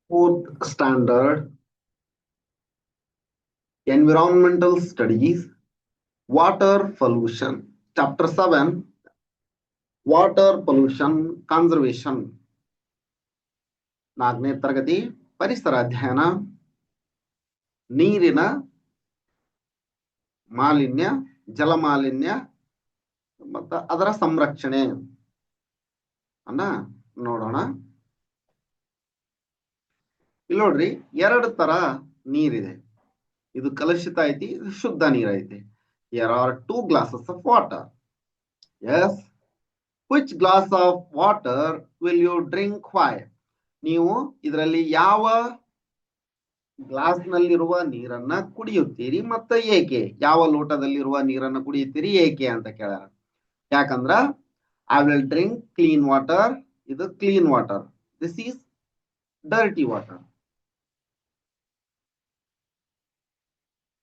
Fourth standard, environmental studies, water pollution. Chapter 7, water pollution conservation. 4ನೇ ತರಗತಿ ಪರಿಸರ ಅಧ್ಯಯನ, ನೀರಿನ ಮಾಲಿನ್ಯ, ಜಲಮಾಲಿನ್ಯ ಮತ್ತು ಅದರ ಸಂರಕ್ಷಣೆ ಅನ್ನ ನೋಡೋಣ. ಇಲ್ಲಿ ನೋಡ್ರಿ, 2 ತರ ನೀರಿದೆ. ಇದು ಕಲುಷಿತ ಐತಿ, ಇದು ಶುದ್ಧ ನೀರ್ ಐತಿ. Here are 2 glasses of water. Yes. Which glass of water will you drink? Why? ನೀವು ಇದರಲ್ಲಿ ಯಾವ ಗ್ಲಾಸ್ ನಲ್ಲಿರುವ ನೀರನ್ನ ಕುಡಿಯುತ್ತೀರಿ ಮತ್ತೆ ಏಕೆ? ಯಾವ ಲೋಟದಲ್ಲಿರುವ ನೀರನ್ನ ಕುಡಿಯುತ್ತೀರಿ ಏಕೆ ಅಂತ ಕೇಳ್ಯಾರ. ಯಾಕಂದ್ರ I will drink clean water. ಇದು clean water. This is dirty water.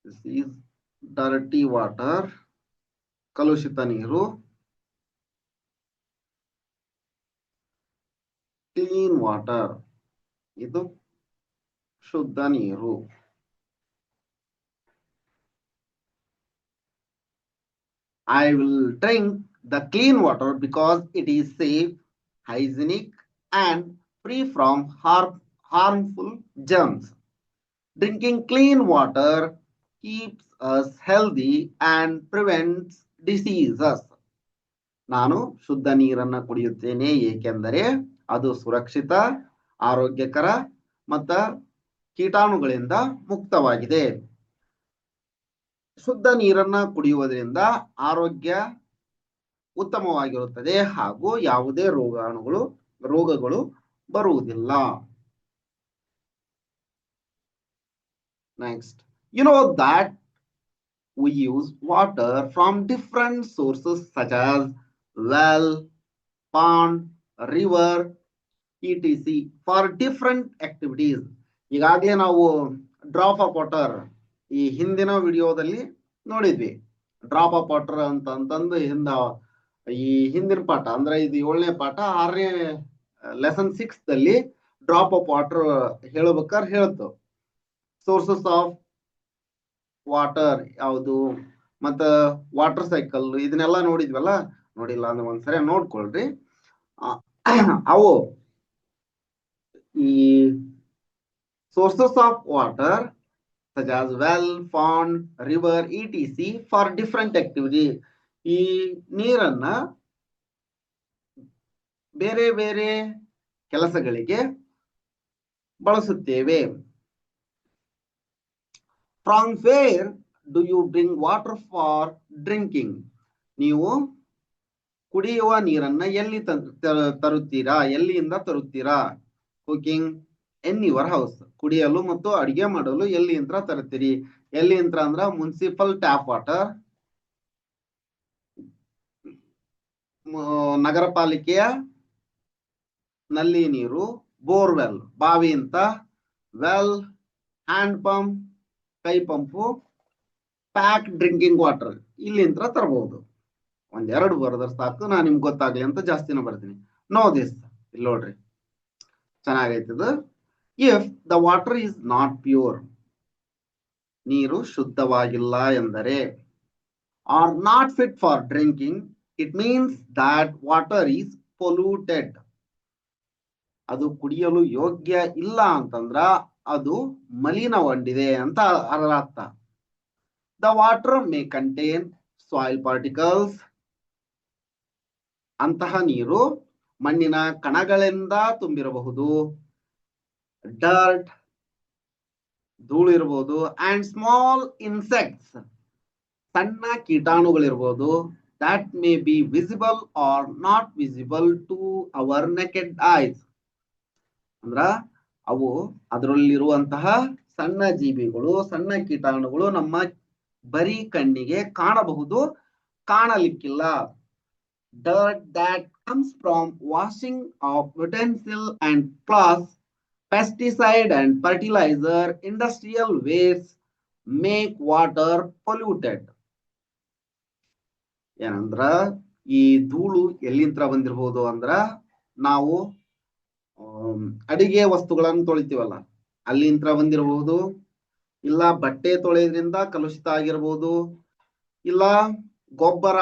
This is dirty water, ಕಲುಷಿತ ನೀರು. ಕ್ಲೀನ್ ವಾಟರ್, ಇದು ಶುದ್ಧ ನೀರು. I will drink the clean water because it is safe, hygienic and free from harmful germs. Drinking clean water keeps us healthy and prevents diseases. ನಾನು ಶುದ್ಧ ನೀರನ್ನು ಕುಡಿಯುತ್ತೇನೆ ಏಕೆಂದರೆ ಅದು ಸುರಕ್ಷಿತ, ಆರೋಗ್ಯಕರ ಮತ್ತು ಕೀಟಾಣುಗಳಿಂದ ಮುಕ್ತವಾಗಿದೆ. ಶುದ್ಧ ನೀರನ್ನ ಕುಡಿಯುವುದರಿಂದ ಆರೋಗ್ಯ ಉತ್ತಮವಾಗಿರುತ್ತದೆ ಹಾಗೂ ಯಾವುದೇ ರೋಗಗಳು ಬರುವುದಿಲ್ಲ. Next, you know that we use water from different sources such as well, pond, river, etc. for different activities. ಈಗಾಗಲೇ ನಾವು ಡ್ರಾಪ್ ಆಫ್ ವಾಟರ್ ಈ ಹಿಂದಿನ ವಿಡಿಯೋದಲ್ಲಿ ನೋಡಿದ್ವಿ. ಡ್ರಾಪ್ ಆಫ್ ವಾಟರ್ ಅಂತಂದು ಈ ಹಿಂದಿನ ಪಾಠ ಅಂದ್ರೆ ಇದು 7ನೇ ಪಾಠ, 6ನೇ ಲೆಸನ್ 6ದಲ್ಲಿ ಡ್ರಾಪ್ ಆಫ್ ವಾಟರ್ ಹೇಳಬೇಕಾದ್ರೆ ಹೇಳ್ತು. ಸೋರ್ಸಸ್ ಆಫ್ ವಾಟರ್ ಯಾವುದು ಮತ್ತ ವಾಟರ್ ಸೈಕಲ್ ಇದನ್ನೆಲ್ಲ ನೋಡಿದ್ವಲ್ಲ. ನೋಡಿಲ್ಲ ಅಂದ್ರೆ ಒಂದ್ಸರಿ ನೋಡ್ಕೊಳ್ರಿ. ಅವು ಈ sources of water such as well, pond, river, etc. for different activity. ಈ ನೀರನ್ನ ಬೇರೆ ಬೇರೆ ಕೆಲಸಗಳಿಗೆ ಬಳಸುತ್ತೇವೆ. From where do you bring water for drinking? ನೀವು ಕುಡಿಯುವ ನೀರನ್ನ ಎಲ್ಲಿ ತರುತ್ತೀರಾ? ಎಲ್ಲಿಂದ ತರುತ್ತೀರಾ? Cooking in your house. ಕುಡಿಯಲು ಮತ್ತು ಅಡಿಗೆ ಮಾಡಲು ಎಲ್ಲಿಂದ ತರುತ್ತೀರಿ? ಎಲ್ಲಿಂದ ಅಂದ್ರ ಮುನ್ಸಿಪಲ್ ಟ್ಯಾಪ್ ವಾಟರ್, ನಗರ ಪಾಲಿಕೆಯ ನಲ್ಲಿ ನೀರು, ಬೋರ್ವೆಲ್ ಬಾವಿಯಿಂದ, ವೆಲ್, ಹ್ಯಾಂಡ್ ಪಂಪ್ ಕೈ ಪಂಪು, ಪ್ಯಾಕ್ ಡ್ರಿಂಕಿಂಗ್ ವಾಟರ್ ಇಲ್ಲಿಂದ ತರಬಹುದು. 1-2 ಬರೆದ್ರೆ ಸಾಕು, ನಾನು ನಿಮ್ಗೆ ಗೊತ್ತಾಗ್ಲಿ ಅಂತ ಜಾಸ್ತಿನ ಬರ್ತೀನಿ. ನೋ ದಿಸ್, ಇಲ್ಲಿ ನೋಡ್ರಿ ಚೆನ್ನಾಗೈತದ. If the water is not pure, ನೀರು ಶುದ್ಧವಾಗಿಲ್ಲ ಎಂದರೆ, or not fit for drinking, it means that water is polluted. ಅದು ಕುಡಿಯಲು ಯೋಗ್ಯ ಇಲ್ಲ ಅಂತಂದ್ರ ಅದು ಮಲಿನಗೊಂಡಿದೆ ಅಂತ ಅರ್ಥ. The water may contain soil particles. ಅಂತಹ ನೀರು ಮಣ್ಣಿನ ಕಣಗಳಿಂದ ತುಂಬಿರಬಹುದು, ಡರ್ಟ್ ಧೂಳು ಇರಬಹುದು, ಅಂಡ್ ಸ್ಮಾಲ್ ಇನ್ಸೆಕ್ಟ್ಸ್ ಸಣ್ಣ ಕೀಟಾಣುಗಳಿರಬಹುದು, that may be visible or not visible to our naked eyes. ಅಂದ್ರ ಅವು ಅದರಲ್ಲಿರುವಂತಹ ಸಣ್ಣ ಜೀವಿಗಳು, ಸಣ್ಣ ಕೀಟಾಣುಗಳು ನಮ್ಮ ಬರೀ ಕಣ್ಣಿಗೆ ಕಾಣಬಹುದು, ಕಾಣಲಿಕ್ಕಿಲ್ಲ. Dirt that comes from washing of utensil and cloths, pesticide and fertilizer, industrial waste make water polluted. ಏನಂದ್ರ ಈ ಧೂಳು ಎಲ್ಲಿಂದ ಬಂದಿರಬಹುದು ಅಂದ್ರ ನಾವು ಅಡಿಗೆ ವಸ್ತುಗಳನ್ನು ತೊಳಿತೀವಲ್ಲ ಅಲ್ಲಿಂದ ಬಂದಿರಬಹುದು, ಇಲ್ಲ ಬಟ್ಟೆ ತೊಳೆಯೋದ್ರಿಂದ ಕಲುಷಿತ ಆಗಿರಬಹುದು, ಇಲ್ಲ ಗೊಬ್ಬರ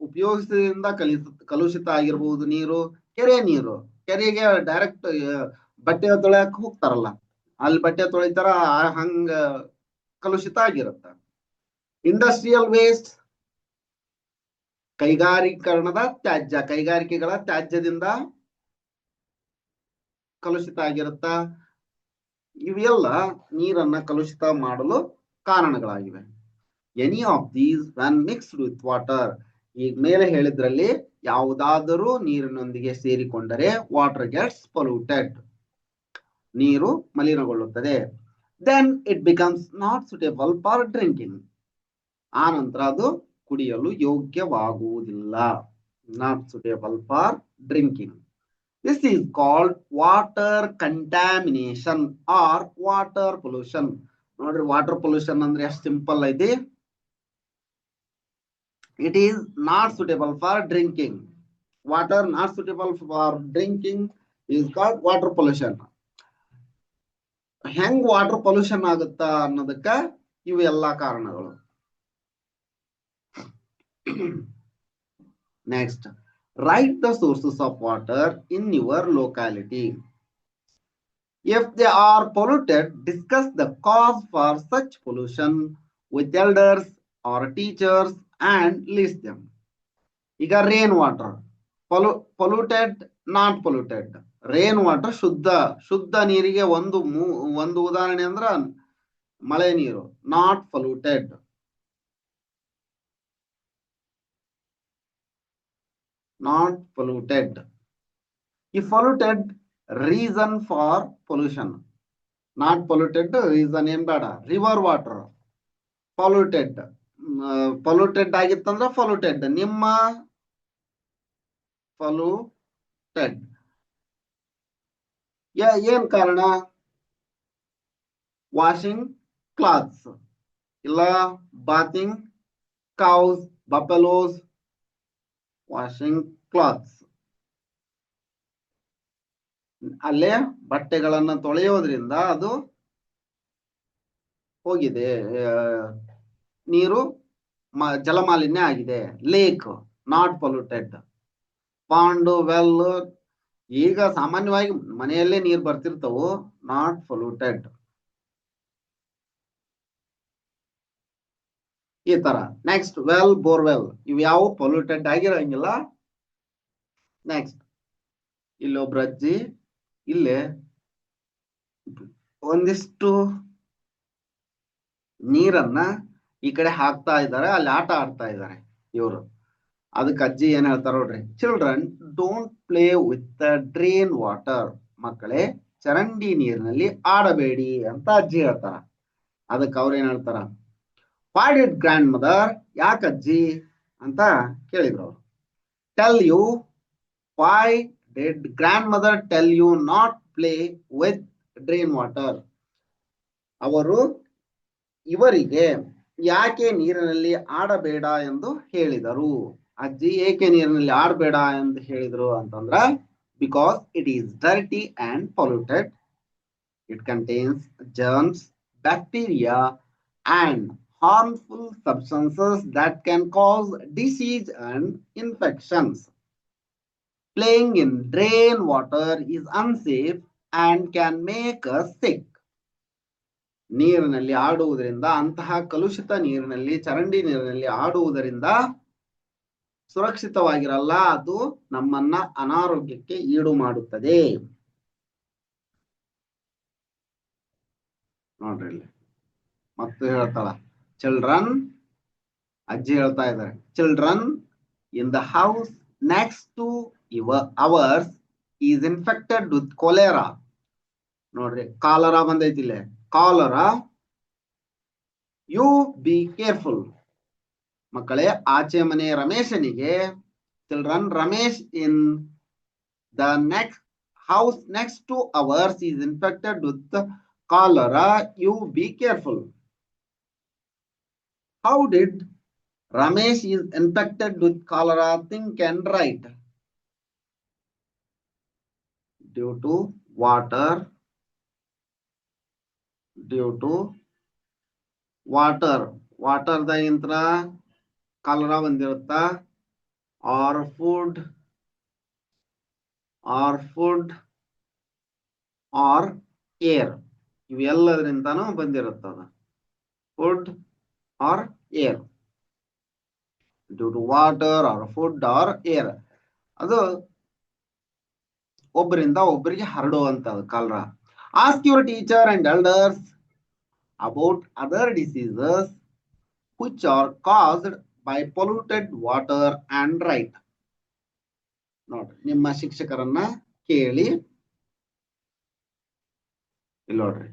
ಉಪಯೋಗಿಸೋದ್ರಿಂದ ಕಲುಷಿತ ಆಗಿರಬಹುದು ನೀರು. ಕೆರೆ ನೀರು, ಕೆರೆಗೆ ಡೈರೆಕ್ಟ್ ಬಟ್ಟೆ ತೊಳೆಯಕ್ ಹೋಗ್ತಾರಲ್ಲ, ಅಲ್ಲಿ ಬಟ್ಟೆ ತೊಳಿತಾರ, ಹಂಗ ಕಲುಷಿತ ಆಗಿರುತ್ತ. ಇಂಡಸ್ಟ್ರಿಯಲ್ ವೇಸ್ಟ್, ಕೈಗಾರೀಕರಣದ ತ್ಯಾಜ್ಯ, ಕೈಗಾರಿಕೆಗಳ ತ್ಯಾಜ್ಯದಿಂದ ಕಲುಷಿತ ಆಗಿರುತ್ತ. ಇವೆಲ್ಲ ನೀರನ್ನ ಕಲುಷಿತ ಮಾಡಲು ಕಾರಣಗಳಾಗಿವೆ. Any of these when mixed with water, ಈಗ ಮೇಲೆ ಹೇಳಿದ್ರಲ್ಲಿ ಯಾವುದಾದರೂ ನೀರಿನೊಂದಿಗೆ ಸೇರಿಕೊಂಡರೆ ವಾಟರ್ ಗೆಟ್ಸ್ ಪೊಲ್ಯೂಟೆಡ್, ನೀರು ಮಲಿನಗೊಳ್ಳುತ್ತದೆ. then it becomes not suitable for drinking, ಆ ನಂತರ ಅದು ಕುಡಿಯಲು ಯೋಗ್ಯವಾಗುವುದಿಲ್ಲ. not suitable for drinking. This is called water contamination or water pollution. ನೋಡ್ರಿ, ವಾಟರ್ ಪೊಲ್ಯೂಷನ್ ಅಂದ್ರೆ ಎಷ್ಟು ಸಿಂಪಲ್ ಐತಿ. It is not suitable for drinking. Water not suitable for drinking is called water pollution. ಹೆಂಗ್ water pollution ಆಗುತ್ತಾ ಅನ್ನೋದಕ್ಕ ಇವೆಲ್ಲ ಕಾರಣಗಳು. Next, write the sources of water in your locality. If they are polluted, discuss the cause for such pollution with elders or teachers and list them. ಈಗ rain water polluted, not polluted. Rain water ಶುದ್ಧ ನೀರಿಗೆ ಒಂದು ಉದಾಹರಣೆ ಅಂದ್ರ ಮಳೆ ನೀರು, not polluted. not polluted. If polluted, reason for pollution. Not polluted, reason ಏನ್ ಬೇಡ. river water polluted, polluted ಆಗಿತ್ತಂದ್ರೆ polluted, ನಿಮ್ಮ polluted. ಏನ್ ಕಾರಣ? ವಾಷಿಂಗ್ ಕ್ಲಾತ್ಸ್, ಇಲ್ಲ ಬಾತಿಂಗ್ ಕೌಸ್, ಬಫೆಲೋಸ್, ವಾಷಿಂಗ್ ಕ್ಲಾತ್ಸ್. ಅಲ್ಲೇ ಬಟ್ಟೆಗಳನ್ನ ತೊಳೆಯೋದ್ರಿಂದ ಅದು ಹೋಗಿದೆ, ನೀರು ಜಲಮಾಲಿನ್ಯ ಆಗಿದೆ. Lake not polluted. Pandu, well, ಈಗ ಸಾಮಾನ್ಯವಾಗಿ ಮನೆಯಲ್ಲೇ ನೀರು ಬರ್ತಿರ್ತವು, ನಾಟ್ ಪೊಲ್ಯೂಟೆಡ್. ಈ ತರ. ನೆಕ್ಸ್ಟ್, ವೆಲ್, ಬೋರ್ವೆಲ್, ಇವು ಯಾವ ಪೊಲ್ಯೂಟೆಡ್ ಆಗಿರಂಗಿಲ್ಲ. ನೆಕ್ಸ್ಟ್, ಇಲ್ಲೊಬ್ರು ಅಜ್ಜಿ ಇಲ್ಲೇ ಒಂದಿಷ್ಟು ನೀರನ್ನ ಈ ಕಡೆ ಹಾಕ್ತಾ ಇದ್ದಾರೆ, ಅಲ್ಲಿ ಆಟ ಆಡ್ತಾ ಇದ್ದಾರೆ ಇವರು. ಅದಕ್ಕೆ ಅಜ್ಜಿ ಏನ್ ಹೇಳ್ತಾರ ನೋಡ್ರಿ, children don't play with the drain water. ಮಕ್ಕಳೇ, ಚರಂಡಿ ನೀರಿನಲ್ಲಿ ಆಡಬೇಡಿ ಅಂತ ಅಜ್ಜಿ ಹೇಳ್ತಾರ. ಅದಕ್ಕೆ ಅವ್ರ ಏನ್ ಹೇಳ್ತಾರ, why did grandmother, ಯಾಕಜ್ಜಿ ಅಂತ ಕೇಳಿದ್ರು ಅವರು. tell you, why did grandmother tell you not play with drain water? ಅವರು ಇವರಿಗೆ ಯಾಕೆ ನೀರಿನಲ್ಲಿ ಆಡಬೇಡ ಎಂದು ಹೇಳಿದರು. ಅಜ್ಜಿ ಏಕೆ ನೀರಿನಲ್ಲಿ ಆಡಬೇಡ ಎಂದು ಹೇಳಿದ್ರು ಅಂತಂದ್ರ, because it is dirty and polluted. It contains germs, bacteria and harmful substances that can cause disease and infections. Playing in drain water is unsafe and can make us sick. ನೀರಿನಲ್ಲಿ ಆಡುವುದರಿಂದ, ಅಂತಹ ಕಲುಷಿತ ನೀರಿನಲ್ಲಿ, ಚರಂಡಿ ನೀರಿನಲ್ಲಿ ಆಡುವುದರಿಂದ ಸುರಕ್ಷಿತವಾಗಿರಲ್ಲ, ಅದು ನಮ್ಮನ್ನ ಅನಾರೋಗ್ಯಕ್ಕೆ ಈಡು ಮಾಡುತ್ತದೆ. ನೋಡ್ರಿ ಇಲ್ಲಿ ಮತ್ತೆ ಹೇಳ್ತಾಳ, ಚಿಲ್ಡ್ರನ್, ಅಜ್ಜಿ ಹೇಳ್ತಾ ಇದ್ದಾರೆ, children in the house next to ours is infected with ಕೊಲೆರಾ. ನೋಡ್ರಿ, ಕಾಲರಾ ಬಂದೈತಿ ಇಲ್ಲೇ, ಕಾಲರಾ. You be careful. ಮಕ್ಕಳೇ, ಆಚೆ ಮನೆ ರಮೇಶನಿಗೆ, children, Ramesh in the next house next to ours is infected with cholera, you be careful. How did Ramesh is infected with cholera? Think and write. Due to water, due to water, ವಾಟರ್ದಾಗಿಂತ್ರ cholera ಬಂದಿರುತ್ತ, or food, or air, ಇವೆಲ್ಲದರಿಂದಾನು ಬಂದಿರುತ್ತದ. Food or air, due to water or food or air, ಅದು ಒಬ್ಬರಿಂದ ಒಬ್ಬರಿಗೆ ಹರಡುವಂತದ್ದು cholera. Ask your teacher and elders about other diseases which are caused by polluted water and right. ನೋಡ್ರಿ, ನಿಮ್ಮ ಶಿಕ್ಷಕರನ್ನ ಕೇಳಿ. ಇಲ್ಲಿ ನೋಡ್ರಿ,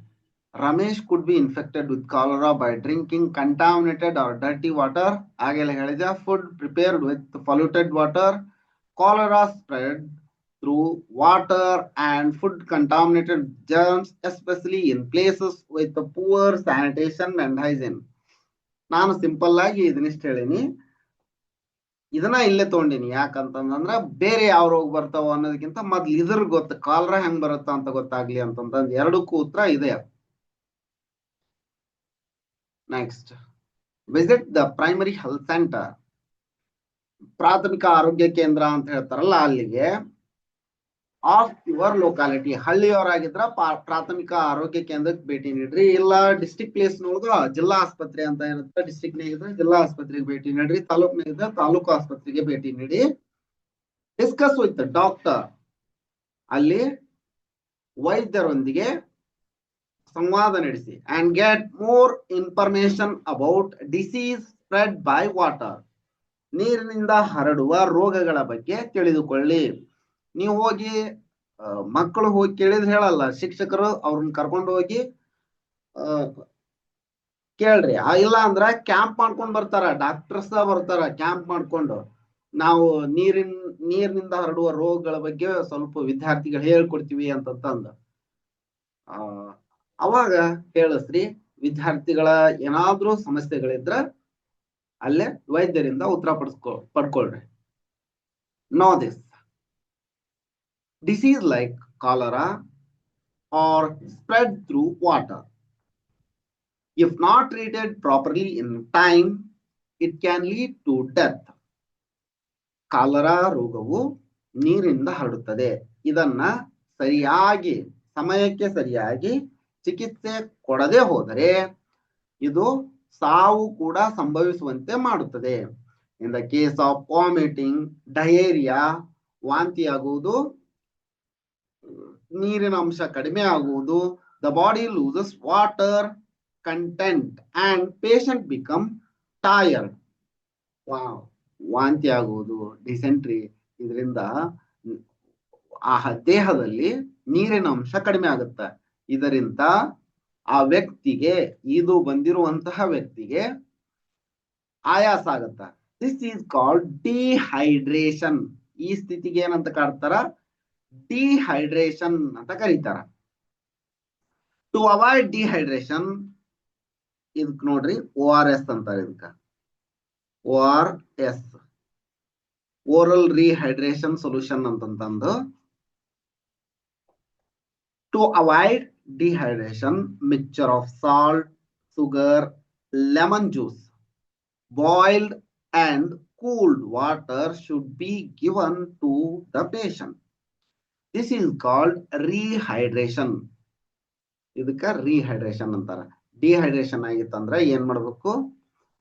Ramesh could be infected with cholera by drinking contaminated or dirty water. ಹಾಗೆಲ್ಲ ಹೇಳಿದ. Food prepared with polluted water. Cholera spread through water and food contaminated germs, especially in places with poor sanitation and hygiene. ನಾನು simple ಆಗಿ ಇದನ್ನಿಷ್ಟು ಹೇಳಿನಿ. ಇದನ್ನ ಇಲ್ಲೇ ತಗೊಂಡಿನಿ. ಯಾಕಂತಂದ್ರ ಬೇರೆ ಯಾವ ರೋಗ ಬರ್ತಾವ ಅನ್ನೋದಕ್ಕಿಂತ ಮೊದ್ಲು ಇದ್ರ ಗೊತ್ತ, ಕಾಲರಾ ಹೆಂಗ್ ಬರುತ್ತ ಅಂತ ಗೊತ್ತಾಗ್ಲಿ ಅಂತಂದ್ ಎರಡಕ್ಕೂ ಉತ್ತರ ಇದೆ. Next, visit the primary health centre. ಪ್ರಾಥಮಿಕ ಆರೋಗ್ಯ ಕೇಂದ್ರ ಅಂತ ಹೇಳ್ತಾರಲ್ಲ, ಅಲ್ಲಿಗೆ ಆಫ್ ಯುವರ್ ಲೊಕಾಲಿಟಿ, ಹಳ್ಳಿಯವರಾಗಿದ್ರ ಪ್ರಾಥಮಿಕ ಆರೋಗ್ಯ ಕೇಂದ್ರಕ್ಕೆ ಭೇಟಿ ನೀಡ್ರಿ. ಇಲ್ಲ ಡಿಸ್ಟ್ರಿಕ್ಟ್ ಪ್ಲೇಸ್ ನೊಳಗ ಜಿಲ್ಲಾ ಆಸ್ಪತ್ರೆ ಅಂತ ಇರುತ್ತೆ, ಡಿಸ್ಟ್ರಿಕ್ಟ್ ನಾಗಿದ್ರೆ ಜಿಲ್ಲಾ ಆಸ್ಪತ್ರೆಗೆ ಭೇಟಿ ನೀಡ್ರಿ. ತಾಲೂಕ್ನಾಗಿದ್ರೆ ತಾಲೂಕು ಆಸ್ಪತ್ರೆಗೆ ಭೇಟಿ ನೀಡಿ. ಡಿಸ್ಕಸ್ ವಿತ್ ಡಾಕ್ಟರ್, ಅಲ್ಲಿ ವೈದ್ಯರೊಂದಿಗೆ ಸಂವಾದ ನಡೆಸಿ. And get more information about disease spread by water, ನೀರಿನಿಂದ ಹರಡುವ ರೋಗಗಳ ಬಗ್ಗೆ ತಿಳಿದುಕೊಳ್ಳಿ. ನೀವು ಹೋಗಿ ಮಕ್ಕಳು ಹೋಗಿ ಕೇಳಿದ್ರೆ ಹೇಳಲ್ಲ, ಶಿಕ್ಷಕರು ಅವ್ರನ್ನ ಕರ್ಕೊಂಡು ಹೋಗಿ ಕೇಳ್ರಿ. ಇಲ್ಲ ಅಂದ್ರ ಕ್ಯಾಂಪ್ ಮಾಡ್ಕೊಂಡ್ ಬರ್ತಾರ, ಡಾಕ್ಟರ್ಸ್ ಬರ್ತಾರ ಕ್ಯಾಂಪ್ ಮಾಡ್ಕೊಂಡು. ನಾವು ನೀರಿನಿಂದ ಹರಡುವ ರೋಗಗಳ ಬಗ್ಗೆ ಸ್ವಲ್ಪ ವಿದ್ಯಾರ್ಥಿಗಳು ಹೇಳ್ಕೊಡ್ತೀವಿ ಅಂತಂದು ಅವಾಗ ಹೇಳಿಸ್ರಿ. ವಿದ್ಯಾರ್ಥಿಗಳ ಏನಾದ್ರೂ ಸಮಸ್ಯೆಗಳಿದ್ರ ಅಲ್ಲೇ ವೈದ್ಯರಿಂದ ಉತ್ತರ ಪಡ್ಕೊಳ್ರಿ. Know this disease like cholera or spread through water. If not treated properly in time, it can lead to death. Cholera ರೋಗವು ನೀರಿಂದ ಹರಡುತ್ತದೆ. ಇದನ್ನ ಸರಿಯಾಗಿ ಸಮಯಕ್ಕೆ ಸರಿಯಾಗಿ ಚಿಕಿತ್ಸೆ ಕೊಡದೆ ಹೋದರೆ ಇದು ಸಾವು ಕೂಡ ಸಂಭವಿಸುವಂತೆ ಮಾಡುತ್ತದೆ. In the case of vomiting, diarrhoea, ವಾಂತಿಯಾಗುವುದು, ನೀರಿನ ಅಂಶ ಕಡಿಮೆ ಆಗುವುದು, the body loses water content and patient become tired. ವಾಂತಿ ಆಗುವುದು, ಡಿಸೆಂಟ್ರಿ, ಇದರಿಂದ ಆ ದೇಹದಲ್ಲಿ ನೀರಿನ ಅಂಶ ಕಡಿಮೆ ಆಗುತ್ತೆ. ಇದರಿಂದ ಆ ವ್ಯಕ್ತಿಗೆ, ಇದು ಬಂದಿರುವಂತಹ ವ್ಯಕ್ತಿಗೆ ಆಯಾಸ ಆಗತ್ತ. This is called dehydration. ಈ ಸ್ಥಿತಿಗೆ ಏನಂತ ಕಾಡ್ತಾರ? ಡಿಹೈಡ್ರೇಷನ್ ಅಂತ ಕರೀತಾರ. ಟು ಅವಾಯ್ಡ್ ಡಿಹೈಡ್ರೇಷನ್, ಇದಕ್ ನೋಡ್ರಿ ORS ಅಂತಾರೆ. ಇದಕ್ಕ ORS, ಓರಲ್ ರಿಹೈಡ್ರೇಷನ್ ಸೊಲ್ಯೂಷನ್ ಅಂತಂದು. To avoid dehydration, mixture of salt, sugar, lemon juice, boiled and cooled water should be given to the patient. This is called rehydration. ಇದಕ್ಕ rehydration ಅಂತಾರ. Dehydration ಆಗಿತ್ತಂದ್ರ ಏನ್ ಮಾಡ್ಬೇಕು?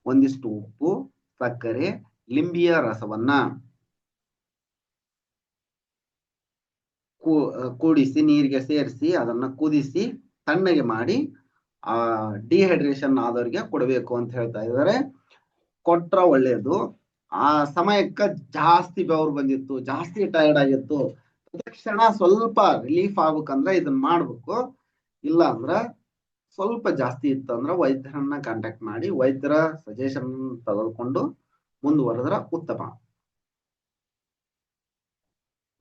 ಒಂದಿಷ್ಟು ಉಪ್ಪು, ಸಕ್ಕರೆ, ಲಿಂಬಿಯ ರಸವನ್ನ ಕೂಡಿಸಿ ನೀರಿಗೆ ಸೇರಿಸಿ ಅದನ್ನ ಕುದಿಸಿ ತಣ್ಣಗೆ ಮಾಡಿ ಆ ಡಿಹೈಡ್ರೇಷನ್ ಆದವರಿಗೆ ಕೊಡಬೇಕು ಅಂತ ಹೇಳ್ತಾ ಇದ್ದಾರೆ. ಕೊಟ್ರ ಒಳ್ಳೇದು. ಆ ಸಮಯಕ್ಕ ಜಾಸ್ತಿ ಬೆವರು ಬಂದಿತ್ತು, ಜಾಸ್ತಿ ಟಯರ್ಡ್ ಆಗಿತ್ತು, ತಕ್ಷಣ ಸ್ವಲ್ಪ ರಿಲೀಫ್ ಆಗ್ಬೇಕಂದ್ರ ಇದನ್ನ ಮಾಡ್ಬೇಕು. ಇಲ್ಲ ಅಂದ್ರ ಸ್ವಲ್ಪ ಜಾಸ್ತಿ ಇತ್ತು ಅಂದ್ರ ವೈದ್ಯರನ್ನ ಕಾಂಟ್ಯಾಕ್ಟ್ ಮಾಡಿ ವೈದ್ಯರ ಸಜೆಷನ್ ತೆಗೆದುಕೊಂಡು ಮುಂದುವರೆದ್ರ ಉತ್ತಮ.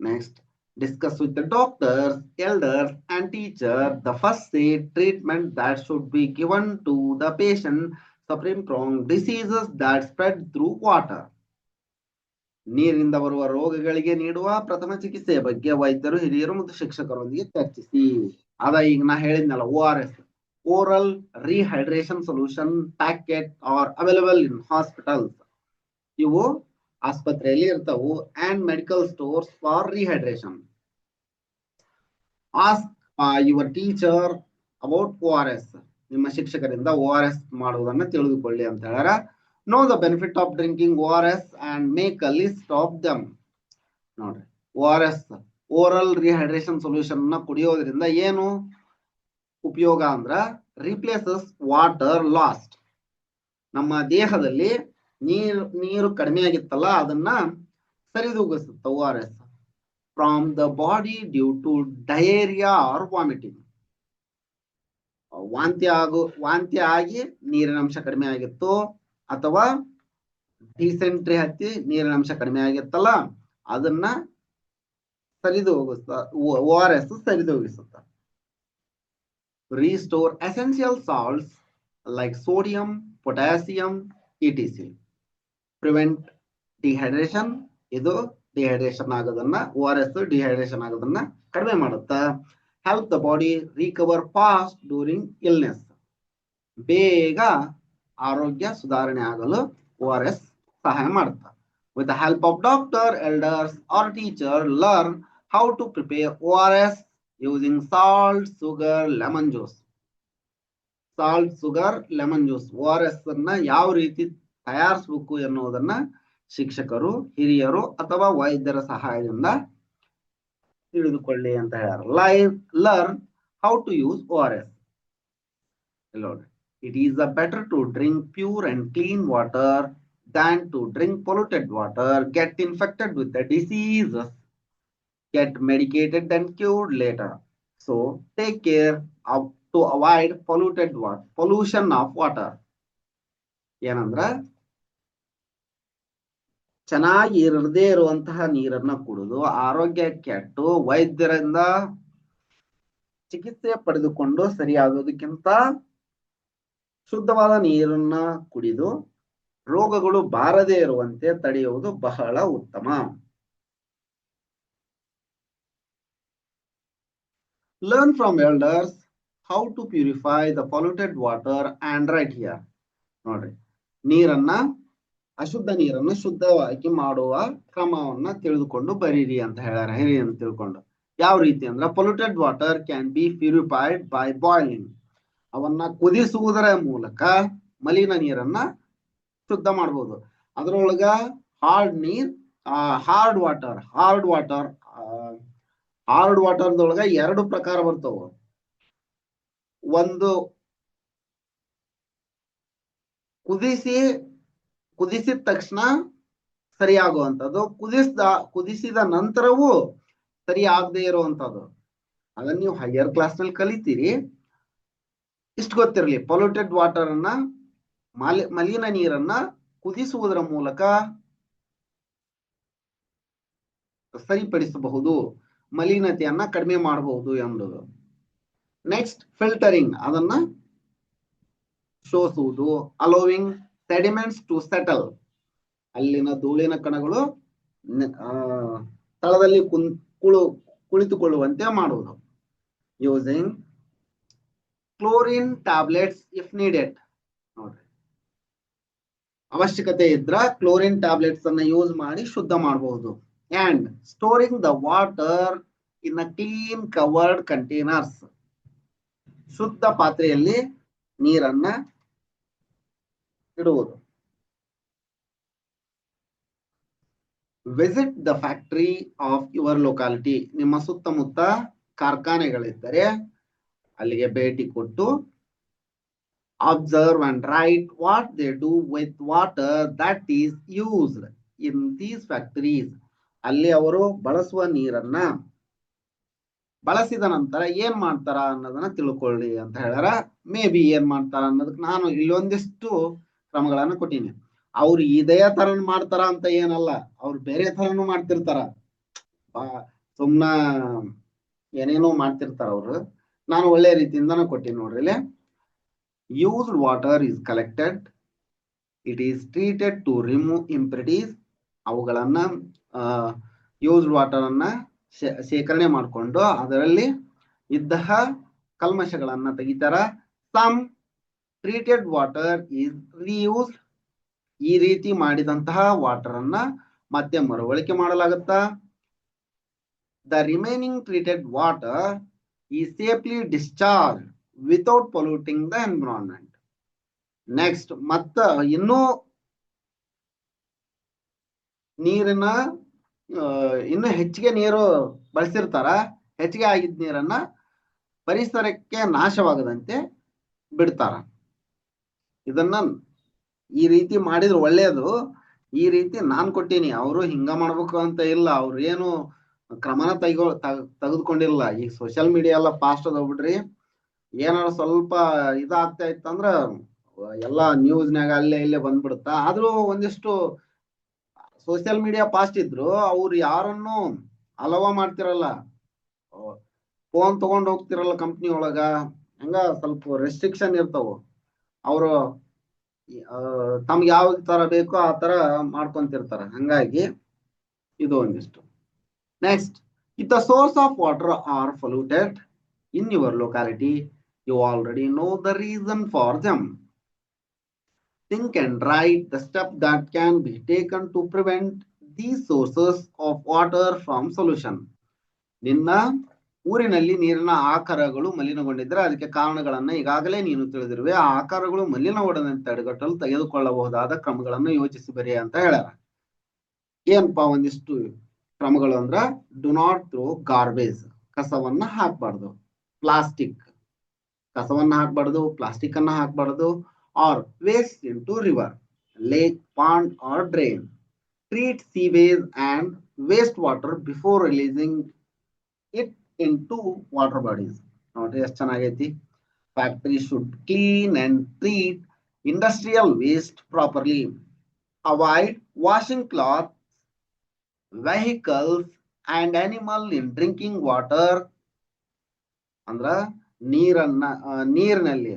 Next, discuss with the doctors, elders and teacher the first aid treatment that should be given to the patient suffering from diseases that spread through water. ನೀರಿನಿಂದ ಬರುವ ರೋಗಗಳಿಗೆ ನೀಡುವ ಪ್ರಥಮ ಚಿಕಿತ್ಸೆಯ ಬಗ್ಗೆ ವೈದ್ಯರು ಹಿರಿಯರು ಮತ್ತು ಶಿಕ್ಷಕರೊಂದಿಗೆ ಚರ್ಚಿಸಿ. ಅದ ಈಗ ನಾ ಹೇಳಿದ್ನಲ್ಲ ORS, oral rehydration solution packet are available in hospitals. ಇವು ಆಸ್ಪತ್ರೆಯಲ್ಲಿ ಇರ್ತಾವು and medical stores for rehydration. Ask your teacher about ORS. ನಿಮ್ಮ ಶಿಕ್ಷಕರಿಂದ ORS ಮಾಡುವುದನ್ನು ತಿಳಿದುಕೊಳ್ಳಿ ಅಂತ ಹೇಳ್ಯಾರ. Know the benefit of drinking ORS and make a list of them. ನೋಡ್ರಿ, ORS ಓರಲ್ ರಿಹೈಡ್ರೇಷನ್ ಸೊಲ್ಯೂಷನ್ ನ ಕುಡಿಯೋದ್ರಿಂದ ಏನು ಉಪಯೋಗ ಅಂದ್ರ ರಿಪ್ಲೇಸಸ್ ವಾಟರ್ ಲಾಸ್ಟ್. ನಮ್ಮ ದೇಹದಲ್ಲಿ ನೀರು ಕಡಿಮೆ ಆಗಿತ್ತಲ್ಲ ಅದನ್ನ ಸರಿದೂಗಿಸುತ್ತ ORS from the body due to diarrhoea or vomiting. ವಾಂತಿ ಆಗಿ ನೀರಿನ ಅಂಶ ಕಡಿಮೆ ಆಗಿತ್ತು ಅಥವಾ ಡಿಸೆಂಟ್ರಿ ಹತ್ತಿ ನೀರಿನ ಅಂಶ ಕಡಿಮೆ ಆಗಿತ್ತಲ್ಲ ಅದನ್ನ ಸರಿದೂಗಿಸ್ತ ORS ಸರಿದೂಗಿಸುತ್ತ. Restore essential salts like sodium, potassium, etc. Prevent dehydration. ಇದು ಡಿಹೈಡ್ರೇಷನ್ ಆಗೋದನ್ನ ORS ಡಿಹೈಡ್ರೇಷನ್ ಆಗೋದನ್ನ ಕಡಿಮೆ ಮಾಡುತ್ತಾ. Help the body recover fast during illness. ಬೇಗ ಆರೋಗ್ಯ ಸುಧಾರಣೆ ಆಗಲು ORS ಸಹಾಯ ಮಾಡುತ್ತಾ. With the help of doctor, elders or teacher, learn how to prepare ORS using salt, sugar, lemon juice. Salt, sugar, lemon juice ORS ಅನ್ನ ಯಾವ ರೀತಿ ತಯಾರಿಸಬೇಕು ಎನ್ನುವುದನ್ನ ಶಿಕ್ಷಕರು, ಹಿರಿಯರು ಅಥವಾ ವೈದ್ಯರ ಸಹಾಯದಿಂದ ತಿಳಿದುಕೊಳ್ಳಿ ಅಂತ ಹೇಳ್ಯಾರ. Learn how to use ORS. ನೋಡಿ, it is better to drink pure and clean water than to drink polluted water, get infected with the diseases, get medicated and cured later. So take care of to avoid pollution of water. ಏನಂದ್ರ ಚೆನ್ನಾಗಿ ಇರದೇ ಇರುವಂತಹ ನೀರನ್ನ ಕುಡಿದು ಆರೋಗ್ಯ ಕೆಟ್ಟು ವೈದ್ಯರಿಂದ ಚಿಕಿತ್ಸೆ ಪಡೆದುಕೊಂಡು ಸರಿಯಾಗೋದಕ್ಕಿಂತ ಶುದ್ಧವಾದ ನೀರನ್ನ ಕುಡಿದು ರೋಗಗಳು ಬಾರದೇ ಇರುವಂತೆ ತಡೆಯುವುದು ಬಹಳ ಉತ್ತಮ. Learn from elders how to purify the polluted water and right here. ನೋಡ್ರಿ, ನೀರನ್ನ ಅಶುದ್ಧ ನೀರನ್ನ ಶುದ್ಧವಾಗಿ ಮಾಡುವ ಕ್ರಮವನ್ನ ತಿಳಿದುಕೊಂಡು ಬರೀರಿ ಅಂತ ಹೇಳ್ಯಾರ ಹಿರಿಯರು ತಿಳ್ಕೊಂಡು. ಯಾವ ರೀತಿ ಅಂದ್ರ polluted water can be purified by boiling. ಅವನ್ನ ಕುದಿಸುವುದರ ಮೂಲಕ ಮಲಿನ ನೀರನ್ನ ಶುದ್ಧ ಮಾಡಬಹುದು. ಅದರೊಳಗ ಹಾರ್ಡ್ ವಾಟರ್ದೊಳಗ ಎರಡು ಪ್ರಕಾರ ಬರ್ತಾವ. ಒಂದು ಕುದಿಸಿದ ತಕ್ಷಣ ಸರಿಯಾಗುವಂಥದ್ದು, ಕುದಿಸಿದ ನಂತರವೂ ಸರಿ ಆಗದೆ ಇರುವಂತದ್ದು. ಅದನ್ನ ನೀವು ಹೈಯರ್ ಕ್ಲಾಸ್ ನಲ್ಲಿ ಕಲಿತೀರಿ. ಇಷ್ಟು ಗೊತ್ತಿರಲಿ, ಪೊಲ್ಯೂಟೆಡ್ ವಾಟರ್ ಅನ್ನ ಮಲಿನ ನೀರನ್ನ ಕುದಿಸುವುದರ ಮೂಲಕ ಸರಿಪಡಿಸಬಹುದು, ಮಲಿನತೆಯನ್ನ ಕಡಿಮೆ ಮಾಡಬಹುದು ಎಂಬುದು. ನೆಕ್ಸ್ಟ್ ಫಿಲ್ಟರಿಂಗ್, ಅದನ್ನ ಶೋಷಿಸುವುದು. ಅಲೋವಿಂಗ್ ಸೆಡಿಮೆಂಟ್ಸ್ ಟು ಸೆಟಲ್, ಅಲ್ಲಿನ ಧೂಳಿನ ಕಣಗಳು ತಳದಲ್ಲಿ ಕುಳಿತುಕೊಳ್ಳುವಂತೆ ಮಾಡುವುದು. Using chlorine tablets if needed. ನೋಡ್ರಿ, ಅವಶ್ಯಕತೆ ಇದ್ರ ಕ್ಲೋರಿನ್ ಟ್ಯಾಬ್ಲೆಟ್ಸ್ ಅನ್ನ ಯೂಸ್ ಮಾಡಿ ಶುದ್ಧ ಮಾಡಬಹುದು. And storing the water in a clean covered containers. ಶುದ್ಧ ಪಾತ್ರೆಯಲ್ಲಿ ನೀರನ್ನ ಇಡುವುದು. Visit the factory of your locality. ನಿಮ್ಮ ಸುತ್ತಮುತ್ತ ಕಾರ್ಖಾನೆಗಳಿದ್ದರೆ ಅಲ್ಲಿಗೆ ಭೇಟಿ ಕೊಟ್ಟು observe and write what they do with water that is used in these factories. ಅಲ್ಲಿ ಅವರು ಬಳಸುವ ನೀರನ್ನ ಬಳಸಿದ ನಂತರ ಏನ್ ಮಾಡ್ತಾರ ಅನ್ನೋದನ್ನ ತಿಳ್ಕೊಳ್ಳಿ ಅಂತ ಹೇಳ್ಯಾರ. ಮೇ ಬಿ ಏನ್ ಮಾಡ್ತಾರ ಅನ್ನೋದಕ್ಕೆ ನಾನು ಇಲ್ಲೊಂದಿಷ್ಟು ಕ್ರಮಗಳನ್ನ ಕೊಟ್ಟಿನಿ. ಅವ್ರು ಇದೇ ತರ ಮಾಡ್ತಾರ ಅಂತ ಏನಲ್ಲ, ಅವ್ರು ಬೇರೆ ತರನು ಮಾಡ್ತಿರ್ತಾರ, ಸುಮ್ನ ಏನೇನೋ ಮಾಡ್ತಿರ್ತಾರ ಅವ್ರು. ನಾನು ಒಳ್ಳೆ ರೀತಿಯಿಂದನೂ ಕೊಟ್ಟಿನಿ ನೋಡ್ರಿ. ಇಲ್ಲಿ used water is collected, it is treated to remove impurities ಅವುಗಳನ್ನ ಯೂಸ್ಡ್ ವಾಟರ್ ಅನ್ನ ಶೇಖರಣೆ ಮಾಡಿಕೊಂಡು ಅದರಲ್ಲಿ ಇದ್ದ ಕಲ್ಮಶಗಳನ್ನ ತೆಗಿತಾರ. Some treated water is reused. ಈ ರೀತಿ ಮಾಡಿದಂತಹ ವಾಟರ್ ಅನ್ನ ಮತ್ತೆ ಮರುಬಳಕೆ ಮಾಡಲಾಗುತ್ತಾ. The remaining treated water is safely discharge without polluting the environment. Next ಮತ್ತ ಇನ್ನೂ ನೀರಿನ ಇನ್ನು ಹೆಚ್ಚಿಗೆ ನೀರು ಬಳಸಿರ್ತಾರ, ಹೆಚ್ಚಿಗೆ ಆಗಿದ್ದ ನೀರನ್ನ ಪರಿಸರಕ್ಕೆ ನಾಶವಾಗದಂತೆ ಬಿಡ್ತಾರ. ಇದನ್ನ ಈ ರೀತಿ ಮಾಡಿದ್ರೆ ಒಳ್ಳೆಯದು. ಈ ರೀತಿ ನಾನ್ ಕೊಟ್ಟೀನಿ, ಅವರು ಹಿಂಗ ಮಾಡ್ಬೇಕು ಅಂತ ಇಲ್ಲ, ಅವ್ರು ಏನು ಕ್ರಮನ ತೆಗೆದುಕೊಂಡಿಲ್ಲ. ಈಗ ಸೋಷಿಯಲ್ ಮೀಡಿಯಾ ಎಲ್ಲ ಫಾಸ್ಟ್ ಅದಾಗ್ಬಿಡ್ರಿ. ಏನಾದ್ರು ಸ್ವಲ್ಪ ಇದಾಗ್ತಾ ಇತ್ತಂದ್ರ ಎಲ್ಲಾ ನ್ಯೂಸ್ನಾಗ ಅಲ್ಲೇ ಇಲ್ಲೇ ಬಂದ್ಬಿಡುತ್ತಾ. ಆದ್ರೂ ಒಂದಿಷ್ಟು ಸೋಷಿಯಲ್ ಮೀಡಿಯಾ ಫಾಸ್ಟ್ ಇದ್ರು ಅವ್ರು ಯಾರನ್ನು ಅಲವ ಮಾಡ್ತಿರಲ್ಲ, ಫೋನ್ ತಗೊಂಡ್ ಹೋಗ್ತಿರಲ್ಲ ಕಂಪ್ನಿ ಒಳಗ, ಹಂಗ ಸ್ವಲ್ಪ ರೆಸ್ಟ್ರಿಕ್ಷನ್ ಇರ್ತಾವ. ಅವರು ತಮ್ಗೆ ಯಾವ ತರ ಬೇಕೋ ಆ ತರ ಮಾಡ್ಕೊಂತಿರ್ತಾರ. ಹಂಗಾಗಿ ಇದು ಒಂದಿಷ್ಟು. Next, if the source of water are polluted in your locality, you already know the reason for them. Think and write the steps that can be taken to prevent these sources of water from solution. ನಿನ್ನ ಊರಿನಲ್ಲಿ ನೀರಿನ ಆಕಾರಗಳು ಮಲಿನಗೊಂಡಿದ್ರೆ ಅದಕ್ಕೆ ಕಾರಣಗಳನ್ನ ಈಗಾಗಲೇ ನೀನು ತಿಳಿದಿರುವೆ. ಆ ಆಕಾರಗಳು ಮಲಿನಗೊಳ್ಳದಂತೆ ತಡೆಗಟ್ಟಲು ತೆಗೆದುಕೊಳ್ಳಬಹುದಾದ ಕ್ರಮಗಳನ್ನು ಯೋಚಿಸಿ ಬರಿ ಅಂತ ಹೇಳ್ಯಾರ. ಏನಪ್ಪಾ ಒಂದಿಷ್ಟು ಕ್ರಮಗಳು ಅಂದ್ರ, ಡು ನಾಟ್ ಥ್ರೋ ಗಾರ್ಬೇಜ್, ಕಸವನ್ನ ಹಾಕ್ಬಾರ್ದು. ಪ್ಲಾಸ್ಟಿಕ್, ಕಸವನ್ನ ಹಾಕ್ಬಾರ್ದು, ಪ್ಲಾಸ್ಟಿಕ್ ಅನ್ನ ಹಾಕ್ಬಾರ್ದು. Or waste into river, lake, pond or drain. Treat sewage and wastewater before releasing it into water bodies. ನೋಡ್ರಿ ಎಷ್ಟು ಚೆನ್ನಾಗೈತಿ. Factories should clean and treat industrial waste properly. Avoid washing clothes, vehicles and animal in drinking water. ಅಂದ್ರ ನೀರಿನಲ್ಲಿ,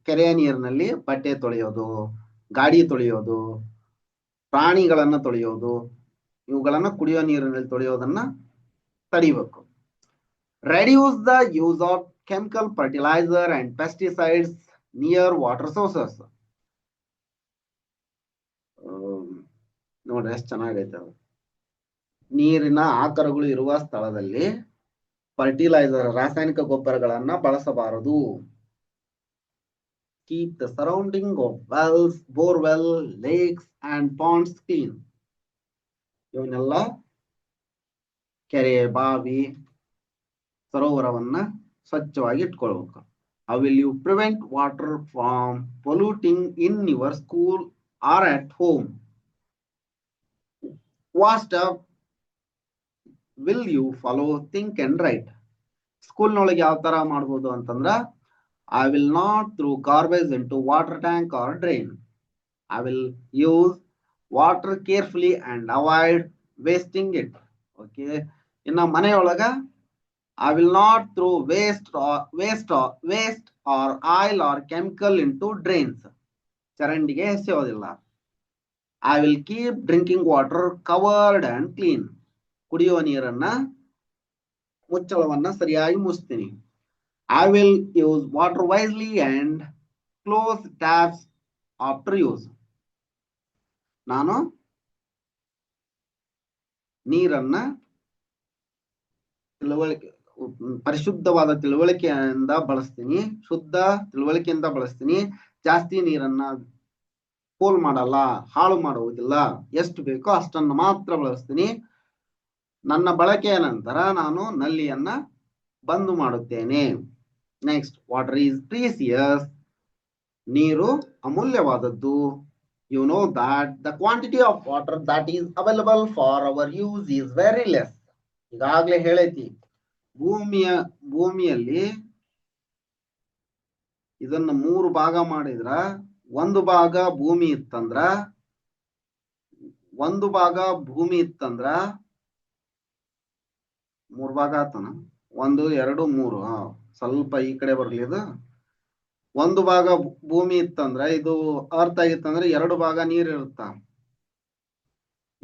ಕೆರೆಯ ನೀರಿನಲ್ಲಿ ಬಟ್ಟೆ ತೊಳೆಯೋದು, ಗಾಡಿ ತೊಳೆಯೋದು, ಪ್ರಾಣಿಗಳನ್ನ ತೊಳೆಯೋದು, ಇವುಗಳನ್ನ ಕುಡಿಯೋ ನೀರಿನಲ್ಲಿ ತೊಳೆಯೋದನ್ನ ತಡಿಬೇಕು. Reduce the use of chemical fertiliser and pesticides near water sources. ನೋಡ್ರಿ ಎಷ್ಟು ಚೆನ್ನಾಗೈತೆ ಅದು. ನೀರಿನ ಆಕರಗಳು ಇರುವ ಸ್ಥಳದಲ್ಲಿ ಫರ್ಟಿಲೈಸರ್, ರಾಸಾಯನಿಕ ಗೊಬ್ಬರಗಳನ್ನ ಬಳಸಬಾರದು. Keep the surrounding of wells, borewell, lakes and ponds clean. ಇವನ್ನೆಲ್ಲ ಕೆರೆ, ಬಾವಿ, ಸರೋವರವನ್ನ ಸ್ವಚ್ಛವಾಗಿ ಇಟ್ಕೊಳ್ಬೇಕು. How will you prevent water from polluting in your school or at home? What step will you follow? Think and write. School ನೊಳಗೆ ಯಾವ ತರ ಮಾಡ್ಬೋದು ಅಂತಂದ್ರ, I will not throw garbage into water tank or drain. I will use water carefully and avoid wasting it. Okay. ಇನ್ನ ಮನೆಯೊಳಗ I will not throw waste or oil or chemical into drains. ಚರಂಡಿಗೆ ಎಸೆಯೋದಿಲ್ಲ. I will keep drinking water covered and clean. ಕುಡಿಯುವ ನೀರನ್ನ ಮುಚ್ಚಳವನ್ನ ಸರಿಯಾಗಿ ಮುಚ್ತೀನಿ. I will use water wisely and close taps after use. ನಾನು ನೀರನ್ನ ಪರಿಶುದ್ಧವಾದ ತಿಳುವಳಿಕೆಯಿಂದ ಬಳಸ್ತೀನಿ, ಶುದ್ಧ ತಿಳುವಳಿಕೆಯಿಂದ ಬಳಸ್ತೀನಿ. ಜಾಸ್ತಿ ನೀರನ್ನ ಪೋಲ್ ಮಾಡಲ್ಲ, ಹಾಳು ಮಾಡುವುದಿಲ್ಲ. ಎಷ್ಟು ಬೇಕೋ ಅಷ್ಟನ್ನು ಮಾತ್ರ ಬಳಸ್ತೀನಿ. ನನ್ನ ಬಳಕೆಯ ನಂತರ ನಾನು ನಲ್ಲಿಯನ್ನ ಬಂದ್ ಮಾಡುತ್ತೇನೆ. Next, water is precious. ನೀರು ಅಮೂಲ್ಯವಾದದ್ದು. You know that the quantity of water that is available for our use is very less. ಈಗಾಗಲೇ ಹೇಳೈತಿ, ಭೂಮಿಯಲ್ಲಿ ಇದನ್ನ 3 ಭಾಗ ಮಾಡಿದ್ರ, ಒಂದು ಭಾಗ ಭೂಮಿ ಇತ್ತಂದ್ರ 3 ಭಾಗ ಆತನ, 1 2 3, ಸ್ವಲ್ಪ ಈ ಕಡೆ ಬರ್ಲಿ. ಇದು 1 ಭಾಗ ಭೂಮಿ ಇತ್ತಂದ್ರ, ಇದು ಅರ್ಥ ಆಗಿತ್ತಂದ್ರೆ 2 ಭಾಗ ನೀರ್ ಇರುತ್ತ.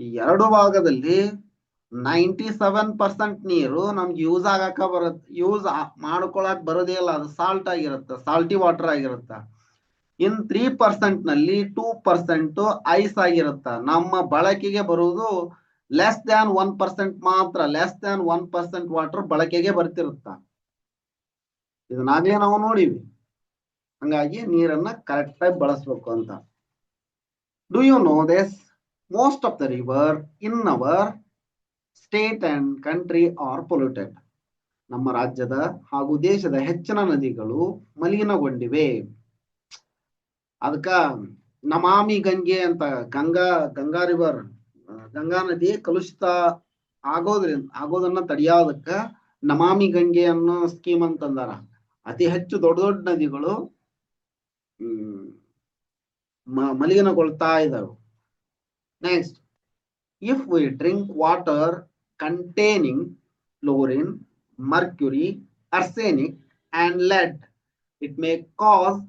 ಈ ಎರಡು ಭಾಗದಲ್ಲಿ 97% ನೀರು ನಮ್ಗೆ ಯೂಸ್ ಆಗಕ ಯೂಸ್ ಮಾಡ್ಕೊಳಕ್ ಬರೋದೇ ಇಲ್ಲ, ಅದು ಸಾಲ್ಟ್ ಆಗಿರುತ್ತೆ, ಸಾಲ್ಟಿ ವಾಟರ್ ಆಗಿರುತ್ತ. ಇನ್ 3% ನಲ್ಲಿ 2% ಐಸ್ ಆಗಿರುತ್ತ. ನಮ್ಮ ಬಳಕೆಗೆ ಬರುವುದು ಲೆಸ್ ದ್ಯಾನ್ 1% ಮಾತ್ರ, ಲೆಸ್ ದ್ಯಾನ್ 1% ವಾಟರ್ ಬಳಕೆಗೆ ಬರ್ತಿರುತ್ತ. ಇದನ್ನಾಗ್ಲೇ ನಾವು ನೋಡಿವಿ. ಹಂಗಾಗಿ ನೀರನ್ನ ಕರೆಕ್ಟ್ ಆಗಿ ಬಳಸ್ಬೇಕು ಅಂತ. Do you know this? Most of the river in our state and country are polluted. ನಮ್ಮ ರಾಜ್ಯದ ಹಾಗೂ ದೇಶದ ಹೆಚ್ಚಿನ ನದಿಗಳು ಮಲಿನಗೊಂಡಿವೆ. ಅದಕ್ಕ ನಮಾಮಿ ಗಂಗೆ ಅಂತ, ಗಂಗಾ ರಿವರ್, ಗಂಗಾ ನದಿ ಕಲುಷಿತ ಆಗೋದನ್ನ ತಡೆಯೋದಕ್ಕ ನಮಾಮಿ ಗಂಗೆ ಅನ್ನೋ ಸ್ಕೀಮ್ ಅಂತಂದಾರ. ಅತಿ ಹೆಚ್ಚು ದೊಡ್ಡ ದೊಡ್ಡ ನದಿಗಳು ಮಲಿನಗೊಳ್ತಾ ಇದಾವೆ. Next, if we drink water containing chlorine, mercury, arsenic and lead, it may cause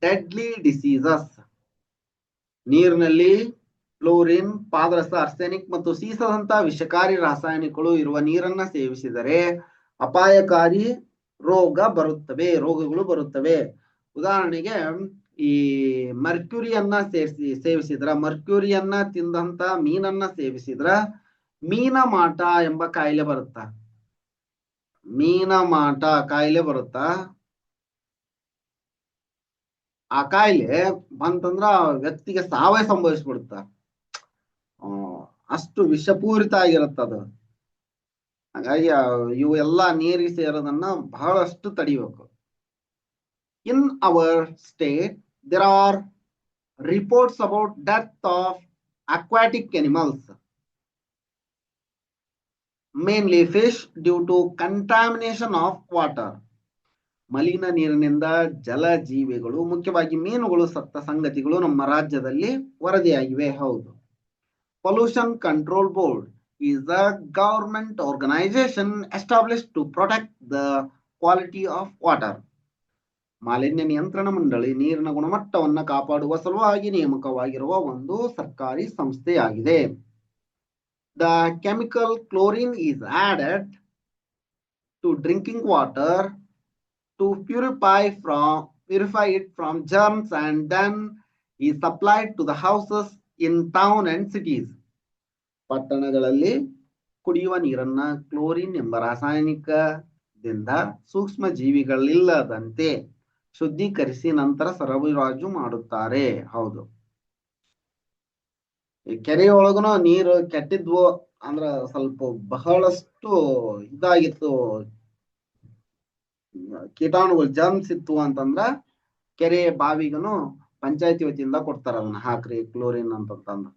deadly diseases. ನೀರಿನಲ್ಲಿ ಕ್ಲೋರಿನ್, ಪಾದರಸ, ಅರ್ಸೆನಿಕ್ ಮತ್ತು ಸೀಸದಂತಹ ವಿಷಕಾರಿ ರಾಸಾಯನಿಕಗಳು ಇರುವ ನೀರನ್ನ ಸೇವಿಸಿದರೆ ಅಪಾಯಕಾರಿ ರೋಗಗಳು ಬರುತ್ತವೆ. ಉದಾಹರಣೆಗೆ ಈ ಮರ್ಕ್ಯೂರಿಯನ್ನ ಸೇವಿಸಿದ್ರ, ಮರ್ಕ್ಯೂರಿಯನ್ನ ತಿಂದಂತ ಮೀನನ್ನ ಸೇವಿಸಿದ್ರ ಮೀನಮಾಟ ಎಂಬ ಕಾಯಿಲೆ ಬರುತ್ತ. ಮೀನಮಾಟ ಕಾಯಿಲೆ ಬರುತ್ತ. ಆ ಕಾಯಿಲೆ ಬಂತಂದ್ರ ವ್ಯಕ್ತಿಗೆ ಸಾವೇ ಸಂಭವಿಸ್ಬಿಡುತ್ತ. ಅಷ್ಟು ವಿಷಪೂರಿತ ಆಗಿರುತ್ತ ಅದು. ಹಾಗಾಗಿ ಇವು ಎಲ್ಲಾ ನೀರಿಗೆ ಸೇರೋದನ್ನ ಬಹಳಷ್ಟು ತಡಿಬೇಕು. In our state, there are reports about death of aquatic animals, mainly fish, due to contamination of water. ಮಲಿನ ನೀರಿನಿಂದ ಜಲಜೀವಿಗಳು, ಮುಖ್ಯವಾಗಿ ಮೀನುಗಳು ಸತ್ತ ಸಂಗತಿಗಳು ನಮ್ಮ ರಾಜ್ಯದಲ್ಲಿ ವರದಿಯಾಗಿವೆ. ಹೌದು. Pollution Control Board is a government organization established to protect the quality of water. ಮಾಲಿನ್ಯ ನಿಯಂತ್ರಣ ಮಂಡಳಿ ನೀರಿನ ಗುಣಮಟ್ಟವನ್ನು ಕಾಪಾಡುವ ಸಲುವಾಗಿ ನೇಮಕವಾಗಿರುವ ಒಂದು ಸರ್ಕಾರಿ ಸಂಸ್ಥೆಯಾಗಿದೆ. The chemical chlorine is added to drinking water to purify it from germs and then is supplied to the houses in town and cities. ಪಟ್ಟಣಗಳಲ್ಲಿ ಕುಡಿಯುವ ನೀರನ್ನ ಕ್ಲೋರಿನ್ ಎಂಬ ರಾಸಾಯನಿಕದಿಂದ ಸೂಕ್ಷ್ಮ ಜೀವಿಗಳಿಲ್ಲದಂತೆ ಶುದ್ಧೀಕರಿಸಿ ನಂತರ ಸರಬರಾಜು ಮಾಡುತ್ತಾರೆ. ಹೌದು. ಕೆರೆಯೊಳಗನು ನೀರು ಕೆಟ್ಟಿದ್ವು ಅಂದ್ರ ಸ್ವಲ್ಪ ಬಹಳಷ್ಟು ಇದಾಗಿತ್ತು, ಕೀಟಾಣುಗಳು ಜರ್ಮ್ಸ್ ಇತ್ತು ಅಂತಂದ್ರ ಕೆರೆ ಬಾವಿಗನು ಪಂಚಾಯತಿ ವತಿಯಿಂದ ಕೊಡ್ತಾರ, ಅದನ್ನ ಹಾಕ್ರಿ ಕ್ಲೋರಿನ್ ಅಂತಂದ್ರ.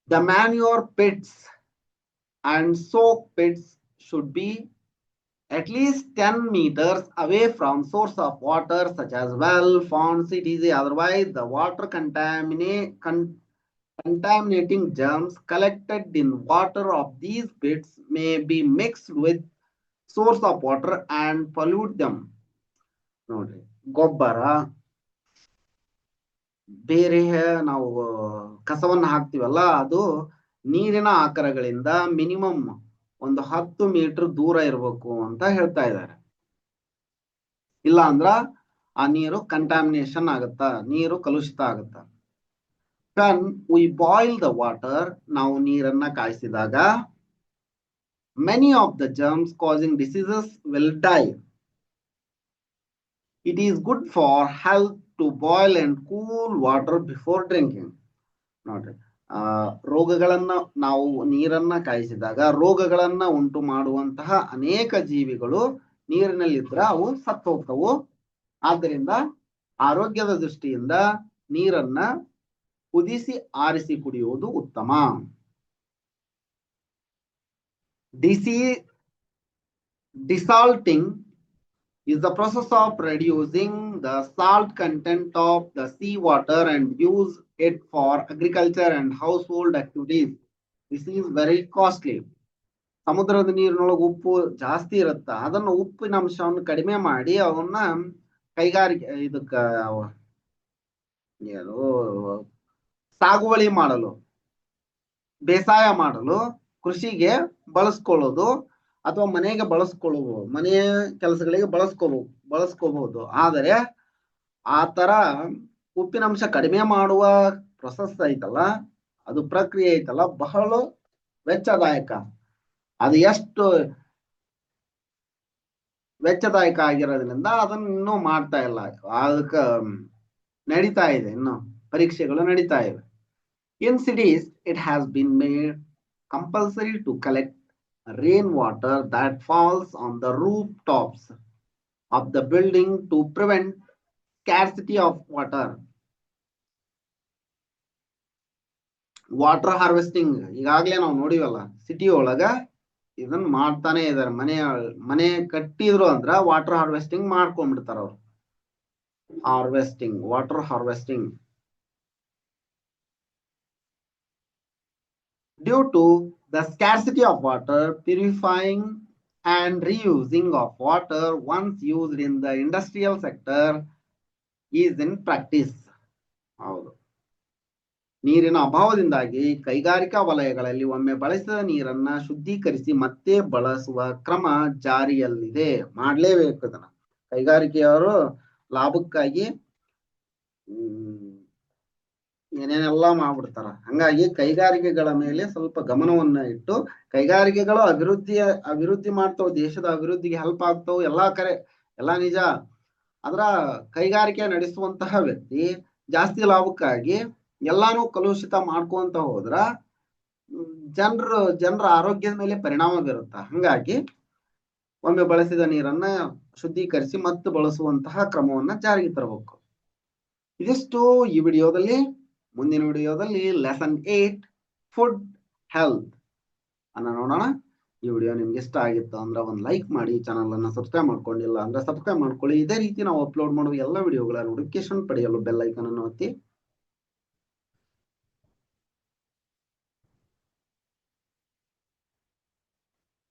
The manure pits and soak pits should be at least 10 meters away from source of water such as well, ponds, etc. Otherwise, the water contaminating germs collected in water of these pits may be mixed with source of water and pollute them. ನೋಡ್ರಿ, ಗೊಬ್ಬರ ಬೇರೆ ನಾವು ಕಸವನ್ನ ಹಾಕ್ತಿವಲ್ಲ, ಅದು ನೀರಿನ ಆಕರಗಳಿಂದ minimum ಒಂದು 10 metre ದೂರ ಇರಬೇಕು ಅಂತ ಹೇಳ್ತಾ ಇದ್ದಾರೆ. ಇಲ್ಲ ಅಂದ್ರ ಆ ನೀರು ಕಂಟಾಮಿನೇಷನ್ ಆಗುತ್ತ, ನೀರು ಕಲುಷಿತ ಆಗುತ್ತ. When we boil the water, ನಾವು ನೀರನ್ನ ಕಾಯಿಸಿದಾಗ many of the germs causing diseases will die. It is good for health to boil and cool water before drinking. ನೋಡ್ರಿ, ರೋಗಗಳನ್ನ ನಾವು ನೀರನ್ನ ಕಾಯಿಸಿದಾಗ ರೋಗಗಳನ್ನ ಉಂಟು ಮಾಡುವಂತಹ ಅನೇಕ ಜೀವಿಗಳು ನೀರಿನಲ್ಲಿದ್ರ ಅವು ಸತ್ತು ಹೋಗ್ತವು. ಆದ್ದರಿಂದ ಆರೋಗ್ಯದ ದೃಷ್ಟಿಯಿಂದ ನೀರನ್ನ ಕುದಿಸಿ ಆರಿಸಿ ಕುಡಿಯುವುದು ಉತ್ತಮ. Desalting is the process of reducing the salt content of the sea water and use it for agriculture and household activities. This is very costly. ಸಮುದ್ರದ ನೀರಿನೊಳಗೆ ಉಪ್ಪು ಜಾಸ್ತಿ ಇರುತ್ತ, ಅದನ್ನ ಉಪ್ಪಿನ ಅಂಶವನ್ನು ಕಡಿಮೆ ಮಾಡಿ ಅವನ್ನ ಕೈಗಾರಿಕೆ ಇದಕ್ಕ ಸಾಗುವಳಿ ಮಾಡಲು ಬೇಸಾಯ ಮಾಡಲು, ಕೃಷಿಗೆ ಬಳಸ್ಕೊಳ್ಳೋದು ಅಥವಾ ಮನೆಗೆ ಬಳಸ್ಕೊಳ್ಳಬಹುದು, ಮನೆಯ ಕೆಲಸಗಳಿಗೆ ಬಳಸ್ಕೋಬಹುದು. ಆದರೆ ಆ ತರ ಉಪ್ಪಿನಂಶ ಕಡಿಮೆ ಮಾಡುವ ಪ್ರೊಸೆಸ್ ಐತಲ್ಲ, ಅದು ಪ್ರಕ್ರಿಯೆ ಐತಲ್ಲ, ಬಹಳ ವೆಚ್ಚದಾಯಕ. ಅದು ಎಷ್ಟು ವೆಚ್ಚದಾಯಕ ಆಗಿರೋದ್ರಿಂದ ಅದನ್ನ ಇನ್ನೂ ಮಾಡ್ತಾ ಇಲ್ಲ. ಅದಕ್ಕ ನಡೀತಾ ಇದೆ, ಇನ್ನು ಪರೀಕ್ಷೆಗಳು ನಡೀತಾ ಇವೆ. In cities, it has been made compulsory to collect rainwater that falls on the rooftops of the building to prevent scarcity of water. Water harvesting ಈಗಾಗಲೇ ನಾವು ನೋಡಿವಲ್ಲ, ಸಿಟಿ ಒಳಗ ಇದನ್ನ ಮಾಡ್ತಾನೆ ಇದಾರೆ. ಮನೆ ಕಟ್ಟಿದ್ರು ಅಂದ್ರ ವಾಟರ್ ಹಾರ್ವೆಸ್ಟಿಂಗ್ ಮಾಡ್ಕೊಂಡ್ಬಿಡ್ತಾರ ಅವ್ರು. Water harvesting. Due to the scarcity of water, purifying and reusing of water once used in the industrial sector is in practice. ಹೌದು, ನೀರಿನ ಅಭಾವದಿಂದಾಗಿ ಕೈಗಾರಿಕಾ ವಲಯಗಳಲ್ಲಿ ಒಮ್ಮೆ ಬಳಸಿದ ನೀರನ್ನ ಶುದ್ಧೀಕರಿಸಿ ಮತ್ತೆ ಬಳಸುವ ಕ್ರಮ ಜಾರಿಯಲ್ಲಿದೆ. ಮಾಡ್ಲೇಬೇಕು ಅದನ್ನ. ಕೈಗಾರಿಕೆಯವರು ಲಾಭಕ್ಕಾಗಿ ಏನೇನೆಲ್ಲ ಮಾಡ್ಬಿಡ್ತಾರ. ಹಂಗಾಗಿ ಕೈಗಾರಿಕೆಗಳ ಮೇಲೆ ಸ್ವಲ್ಪ ಗಮನವನ್ನ ಇಟ್ಟು, ಕೈಗಾರಿಕೆಗಳು ಅಭಿವೃದ್ಧಿ ಮಾಡ್ತಾವ, ದೇಶದ ಅಭಿವೃದ್ಧಿಗೆ ಹೆಲ್ಪ್ ಆಗ್ತಾವ. ಎಲ್ಲಾ ನಿಜ. ಅದ್ರ ಕೈಗಾರಿಕೆ ನಡೆಸುವಂತಹ ವ್ಯಕ್ತಿ ಜಾಸ್ತಿ ಲಾಭಕ್ಕಾಗಿ ಎಲ್ಲಾನು ಕಲುಷಿತ ಮಾಡ್ಕೊಂತ ಹೋದ್ರ ಜನರ ಆರೋಗ್ಯದ ಮೇಲೆ ಪರಿಣಾಮ ಬೀರುತ್ತ. ಹಂಗಾಗಿ ಒಮ್ಮೆ ಬಳಸಿದ ನೀರನ್ನ ಶುದ್ಧೀಕರಿಸಿ ಮತ್ತೆ ಬಳಸುವಂತಹ ಕ್ರಮವನ್ನ ಜಾರಿಗೆ ತರಬೇಕು. ಇದಿಷ್ಟು ಈ ವಿಡಿಯೋದಲ್ಲಿ. ಮುಂದಿನ ವಿಡಿಯೋದಲ್ಲಿ ಲೆಸನ್ 8 ಫುಡ್ ಹೆಲ್ತ್ ಅನ್ನ ನೋಡೋಣ. ಈ ವಿಡಿಯೋ ನಿಮ್ಗೆ ಇಷ್ಟ ಆಗಿತ್ತು ಅಂದ್ರೆ ಒಂದು ಲೈಕ್ ಮಾಡಿ, ಚಾನಲ್ ಅನ್ನ ಸಬ್ಸ್ಕ್ರೈಬ್ ಮಾಡ್ಕೊಂಡಿಲ್ಲ ಅಂದ್ರೆ ಸಬ್ಸ್ಕ್ರೈಬ್ ಮಾಡ್ಕೊಳ್ಳಿ. ಇದೇ ರೀತಿ ನಾವು ಅಪ್ಲೋಡ್ ಮಾಡುವ ಎಲ್ಲ ವಿಡಿಯೋಗಳ ನೋಟಿಫಿಕೇಶನ್ ಪಡೆಯಲು ಬೆಲ್ ಐಕನ್ ಅನ್ನು ಒತ್ತಿ.